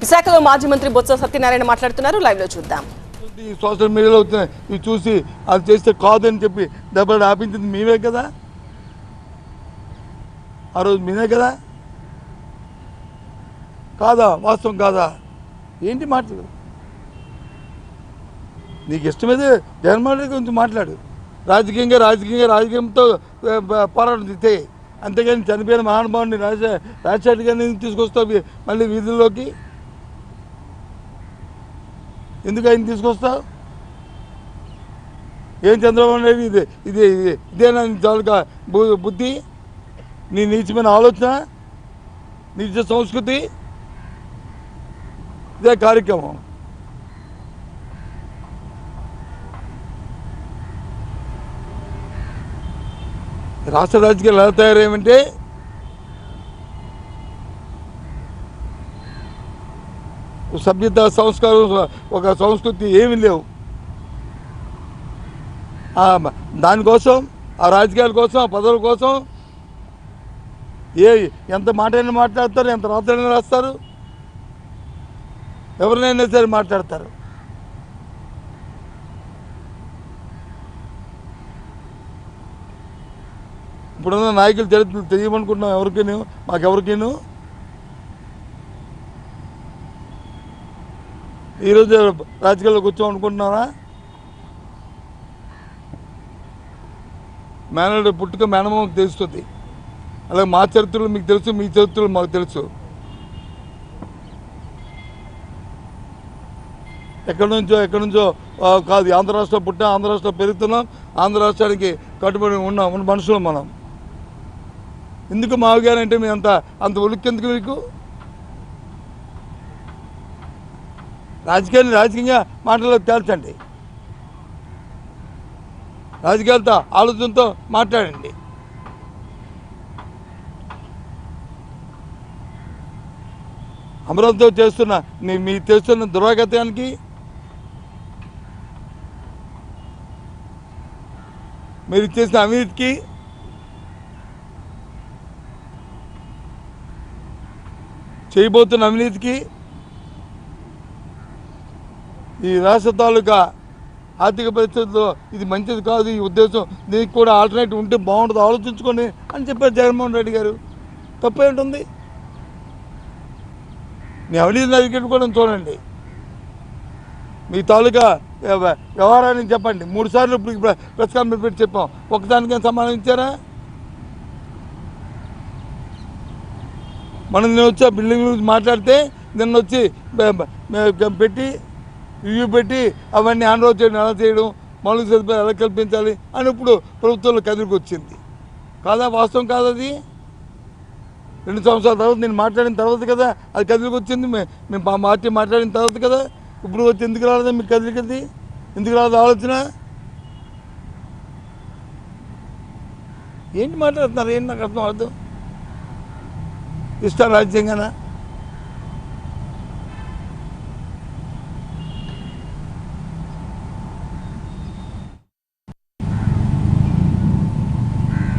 విశాఖలో మాజీ మంత్రి బొత్స సత్యనారాయణ మాట్లాడుతున్నారు. లైవ్ లో చూద్దాం. సోషల్ మీడియాలో అవుతున్నాయి, ఇవి చూసి అది చేస్తే కాదని చెప్పి దెబ్బలు ఆపించింది మేమే కదా, ఆ రోజు మేమే కదా, కాదా? వాస్తవం కాదా? ఏంటి మాట్లాడు? నీకు ఇష్టమైతే జగన్మోహన్ రెడ్డి గురించి మాట్లాడు. రాజకీయంతో పోరాటం తీస్తే, అంతేగాని చనిపోయిన మహానుభావుని రాజశేఖర్ గారిని తీసుకొస్తావు మళ్ళీ వీధుల్లోకి. ఎందుకు ఆయన తీసుకొస్తావు? ఏం చంద్రబాబు నాయుడు ఇదేనా చాలుగా బుద్ధి? నీ నీచమైన ఆలోచన, నీచ సంస్కృతి, ఇదే కార్యక్రమం. రాష్ట్ర రాజకీయాలు ఎలా తయారేమంటే సభ్యత, సంస్కారం, ఒక సంస్కృతి ఏమీ లేవు. దానికోసం, ఆ రాజకీయాల కోసం, ఆ పదవుల కోసం ఎంత మాటైనా మాట్లాడతారు, ఎంత రాత్రైనా రాస్తారు, ఎవరినైనా సరే మాట్లాడతారు. ఇప్పుడున్న నాయకుల చరిత్రలు తెలియమనుకుంటున్నాం ఎవరికైనా, మాకెవరికైనా. ఈరోజు రాజకీయాల్లోకి వచ్చామనుకుంటున్నారా? మేనల్డ్ పుట్టుక మేనమామకు తెలుస్తుంది. అలాగే మా చరిత్రలు మీకు తెలుసు, మీ చరిత్రలు మాకు తెలుసు. ఎక్కడి నుంచో కాదు. ఆంధ్ర రాష్ట్రం పుట్టాం, ఆంధ్ర రాష్ట్రం పెరుగుతున్నాం, ఆంధ్ర రాష్ట్రానికి కట్టుబడి ఉన్న మనుషులు మనం. ఎందుకు మావగారంటే మీ అంత ఉలిక్కెందుకు మీకు? రాజకీయంగా మాటల్లో తేల్చండి, రాజకీయాలతో ఆలోచనతో మాట్లాడండి. అమరావతితో చేస్తున్న మీ చేస్తున్న దురాగతానికి, మీరు చేసిన అవినీతికి, చేయబోతున్న అవినీతికి, ఈ రాష్ట్ర తాలూకా ఆర్థిక పరిస్థితుల్లో ఇది మంచిది కాదు, ఈ ఉద్దేశం, దీనికి కూడా ఆల్టర్నేటివ్ ఉంటే బాగుంటుంది, ఆలోచించుకొని అని చెప్పారు జగన్మోహన్ రెడ్డి గారు. తప్పే ఉంటుంది. మీ అవినీతి అధికారులు చూడండి, మీ తాలూకా వ్యవహారాన్ని చెప్పండి. 3 సార్లు ఇప్పుడు ప్రెస్ కాన్ఫరెన్స్ పెట్టి చెప్పాం, ఒకదానికేం సమాధానం ఇచ్చారా? మనం నేను వచ్చి ఆ బిల్డింగ్ గురించి మాట్లాడితే నిన్న వచ్చి పెట్టి రివ్యూ పెట్టి అవన్నీ హ్యాండ్ ఓవర్ చేయడం, ఎలా చేయడం, మౌలిక సదుపాయాలు ఎలా కల్పించాలి అని ఇప్పుడు ప్రభుత్వంలో కదిలికి వచ్చింది. కాదా? వాస్తవం కాదు అది. 2 సంవత్సరాల తర్వాత నేను మాట్లాడిన తర్వాత కదా అది కదిలికి వచ్చింది. మేము పార్టీ మాట్లాడిన తర్వాత కదా. ఇప్పుడు వచ్చి ఎందుకు రాలేదా మీకు కదిలికది? ఎందుకు రాలేదు ఆలోచన? ఏంటి మాట్లాడుతున్నారు? ఏంటి నాకు అర్థం అర్థం? ఇష్టం రాజ్యాంగానా?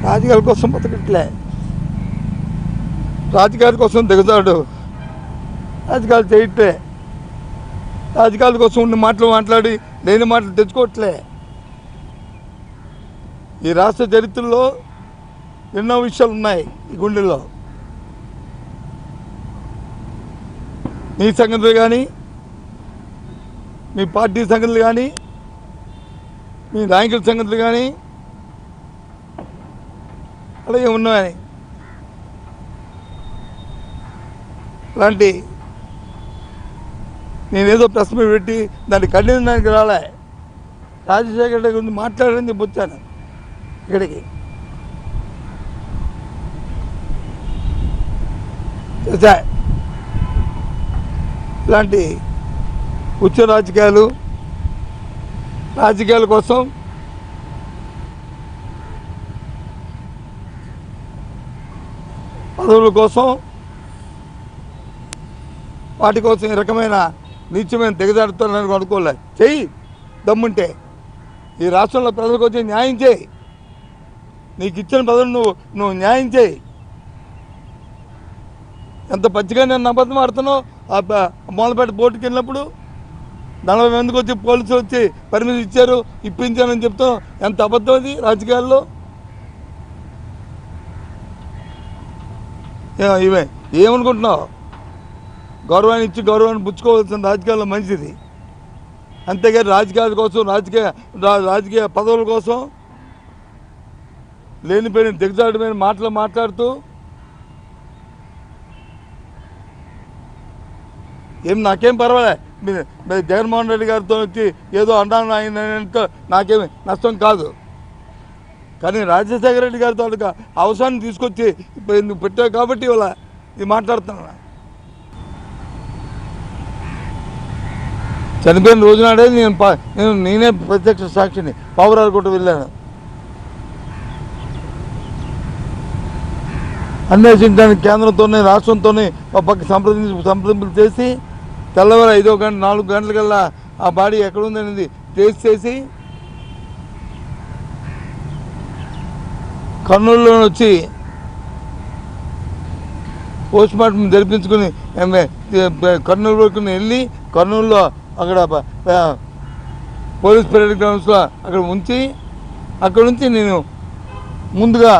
రాజకీయాల కోసం బతకట్లే, రాజకీయాల కోసం దిగజాడు, రాజకీయాలు చేయట్లే, రాజకీయాల కోసం ఉన్న మాటలు మాట్లాడి లేని మాటలు తెచ్చుకోవట్లే. ఈ రాష్ట్ర చరిత్రలో ఎన్నో విషయాలు ఉన్నాయి ఈ గుండెల్లో. మీ సంగతులు కానీ, మీ పార్టీ సంగతులు కానీ, మీ నాయకుల సంగతులు కానీ అలాగే ఉన్నాయి. అలాంటి నేనేదో ప్రెస్ మీట్ పెట్టి దాన్ని ఖండించడానికి రాలే. రాజశేఖర రెడ్డి గురించి మాట్లాడని చెప్పి వచ్చాను ఇక్కడికి. ఇలాంటి ఉచ్చ రాజకీయాల కోసం పదవుల కోసం, వాటి కోసం ఈ రకమైన నీచమైన దిగజారుతానని అనుకోలే. చెయ్యి దమ్ముంటే ఈ రాష్ట్రంలో ప్రజలకు వచ్చి న్యాయం చేయి. నీకు ఇచ్చిన పదవులు నువ్వు న్యాయం చేయి. ఎంత పచ్చిగా నేను అబద్ధం ఆడుతున్నావు మూలపేట బోటుకి వెళ్ళినప్పుడు 40 మందికి వచ్చి పోలీసులు వచ్చి పర్మిషన్ ఇచ్చారు, ఇప్పించానని చెప్తాం. ఎంత అబద్ధం అది రాజకీయాల్లో. ఇవే ఏమనుకుంటున్నావు? గౌరవాన్ని ఇచ్చి గౌరవాన్ని పుచ్చుకోవాల్సిన రాజకీయాల్లో మంచిది. అంతేగాని రాజకీయాల కోసం రాజకీయ పదవుల కోసం లేనిపోయిన దిగజారుడమైన మాటలు మాట్లాడుతూ నాకేం పర్వాలే. మీరు జగన్మోహన్ రెడ్డి గారితో వచ్చి ఏదో అన్నాను ఆయనతో నాకేమి నష్టం కాదు. కానీ రాజశేఖర రెడ్డి గారితో అవసరాన్ని తీసుకొచ్చి నువ్వు పెట్టావు కాబట్టి ఇవాళ ఇది మాట్లాడుతున్నా. చనిపోయిన రోజునాడే నేనే ప్రత్యక్ష సాక్షిని పావురాలు కొట్టు వెళ్ళాను. అన్వేషించడానికి కేంద్రంతోనే రాష్ట్రంతోనే ఒక పక్క సంప్రదింపులు చేసి తెల్లవారు 5 గంట 4 గంటలకల్లా ఆ బాడీ ఎక్కడుందనేది ట్రేస్ చేసి కర్నూలులో వచ్చి పోస్ట్ మార్టం జరిపించుకుని కర్నూలు వరకు వెళ్ళి కర్నూలులో అక్కడ పోలీస్ పరేడ్ గ్రౌండ్స్లో అక్కడ ఉంచి అక్కడ నుంచి నేను ముందుగా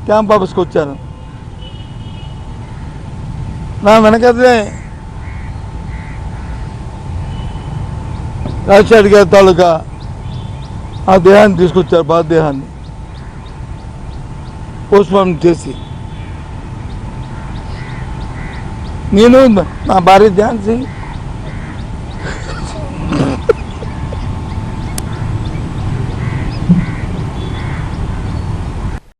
క్యాంప్ ఆఫీస్కి వచ్చాను. నా వెనకదే రాజశేఖర్ గారి తాలూకా ఆ దేహాన్ని తీసుకొచ్చారు, బాధదేహాన్ని పోస్ట్ మార్టం చేసి. నేను నా భార్య ఝాన్సీ